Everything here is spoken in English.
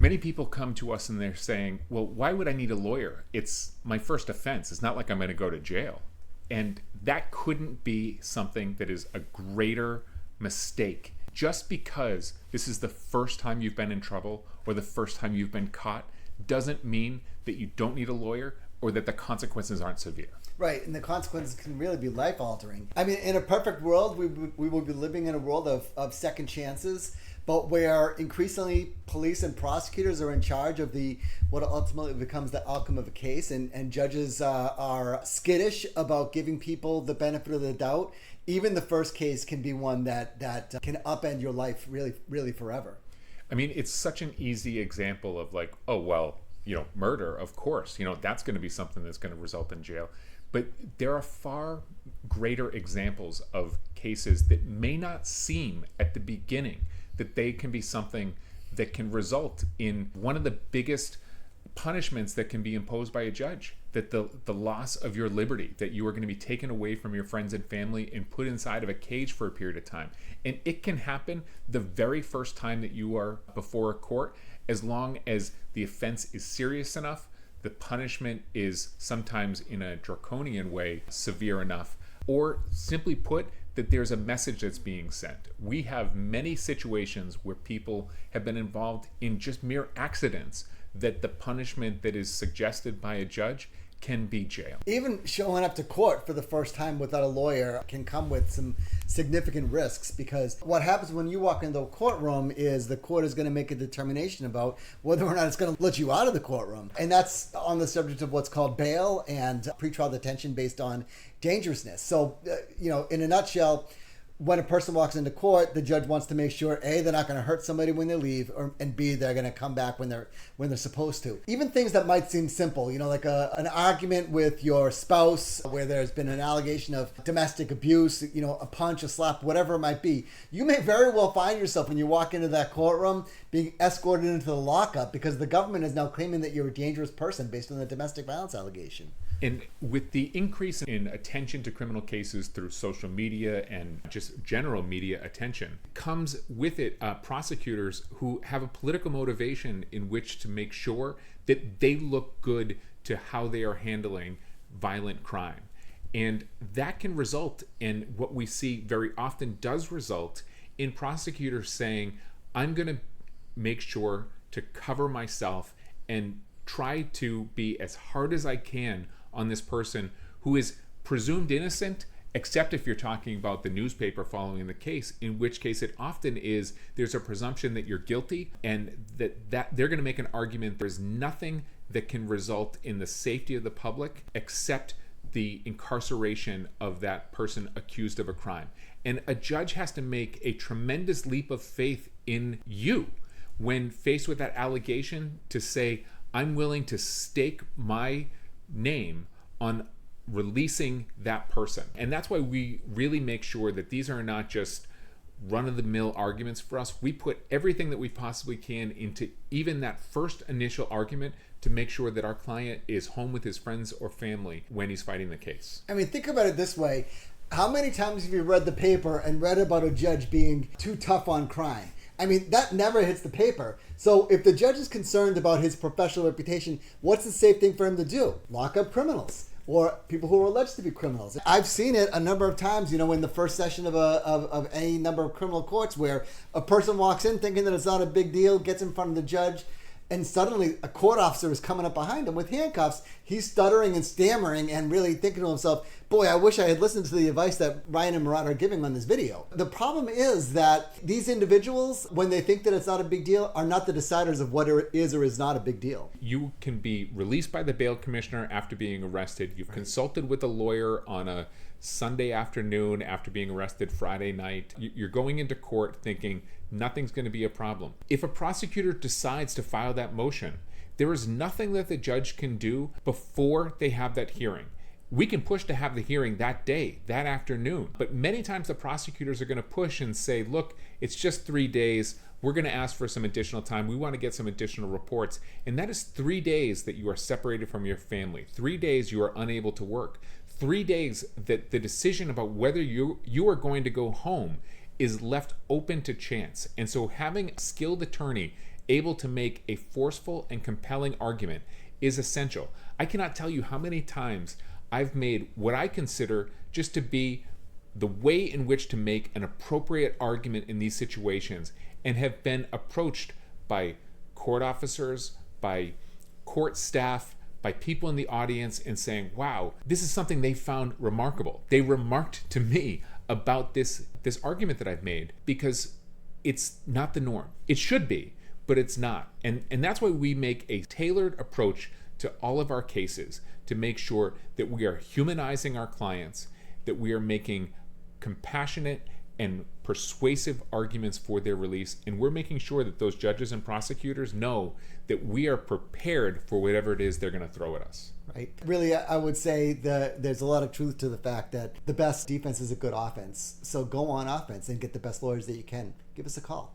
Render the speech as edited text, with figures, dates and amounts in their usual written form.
Many people come to us and they're saying, well, why would I need a lawyer? It's my first offense. It's not like I'm going to go to jail. And that couldn't be something that is a greater mistake. Just because this is the first time you've been in trouble or the first time you've been caught doesn't mean that you don't need a lawyer or that the consequences aren't severe. Right, and the consequences can really be life-altering. I mean, in a perfect world, we will be living in a world of second chances, but where increasingly police and prosecutors are in charge of what ultimately becomes the outcome of a case, and judges are skittish about giving people the benefit of the doubt. Even the first case can be one that can upend your life really, really forever. I mean, it's such an easy example of like, oh, well, murder, of course, that's going to be something that's going to result in jail. But there are far greater examples of cases that may not seem at the beginning that they can be something that can result in one of the biggest punishments that can be imposed by a judge, that the loss of your liberty, that you are going to be taken away from your friends and family and put inside of a cage for a period of time. And it can happen the very first time that you are before a court, as long as the offense is serious enough, the punishment is sometimes in a draconian way severe enough, or simply put, that there's a message that's being sent. We have many situations where people have been involved in just mere accidents that the punishment that is suggested by a judge can be jail. Even showing up to court for the first time without a lawyer can come with some significant risks, because what happens when you walk into a courtroom is the court is going to make a determination about whether or not it's going to let you out of the courtroom. And that's on the subject of what's called bail and pretrial detention based on dangerousness. So, in a nutshell, when a person walks into court, the judge wants to make sure A, they're not going to hurt somebody when they leave, and B, they're going to come back when they're supposed to. Even things that might seem simple, like an argument with your spouse where there's been an allegation of domestic abuse, a punch, a slap, whatever it might be. You may very well find yourself when you walk into that courtroom being escorted into the lockup because the government is now claiming that you're a dangerous person based on the domestic violence allegation. And with the increase in attention to criminal cases through social media and just general media attention, comes with it prosecutors who have a political motivation in which to make sure that they look good to how they are handling violent crime. And that can result in what we see very often does result in prosecutors saying, I'm going to make sure to cover myself and try to be as hard as I can on this person who is presumed innocent, except if you're talking about the newspaper following the case, in which case it often is there's a presumption that you're guilty and that they're going to make an argument there's nothing that can result in the safety of the public except the incarceration of that person accused of a crime. And a judge has to make a tremendous leap of faith in you when faced with that allegation to say, I'm willing to stake my name on releasing that person. And that's why we really make sure that these are not just run-of-the-mill arguments for us. We put everything that we possibly can into even that first initial argument to make sure that our client is home with his friends or family when he's fighting the case. I mean, think about it this way. How many times have you read the paper and read about a judge being too tough on crime? I mean, that never hits the paper. So if the judge is concerned about his professional reputation, what's the safe thing for him to do? Lock up criminals or people who are alleged to be criminals. I've seen it a number of times, in the first session of any number of criminal courts where a person walks in thinking that it's not a big deal, gets in front of the judge, and suddenly a court officer is coming up behind him with handcuffs. He's stuttering and stammering and really thinking to himself, boy, I wish I had listened to the advice that Ryan and Murat are giving on this video. The problem is that these individuals, when they think that it's not a big deal, are not the deciders of what is or is not a big deal. You can be released by the bail commissioner after being arrested. You've consulted with a lawyer on a Sunday afternoon after being arrested Friday night. You're going into court thinking nothing's going to be a problem. If a prosecutor decides to file that motion, there is nothing that the judge can do before they have that hearing. We can push to have the hearing that day, that afternoon, but many times the prosecutors are going to push and say, look, it's just 3 days. We're going to ask for some additional time. We want to get some additional reports. And that is 3 days that you are separated from your family. 3 days you are unable to work. 3 days that the decision about whether you are going to go home is left open to chance. And so having a skilled attorney able to make a forceful and compelling argument is essential. I cannot tell you how many times I've made what I consider just to be the way in which to make an appropriate argument in these situations, and have been approached by court officers, by court staff, by people in the audience, and saying, wow, this is something they found remarkable. They remarked to me about this argument that I've made, because it's not the norm. It should be, but it's not. And that's why we make a tailored approach to all of our cases, to make sure that we are humanizing our clients, that we are making compassionate and persuasive arguments for their release, and we're making sure that those judges and prosecutors know that we are prepared for whatever it is they're going to throw at us. Right. Really, I would say that there's a lot of truth to the fact that the best defense is a good offense. So go on offense and get the best lawyers that you can. Give us a call.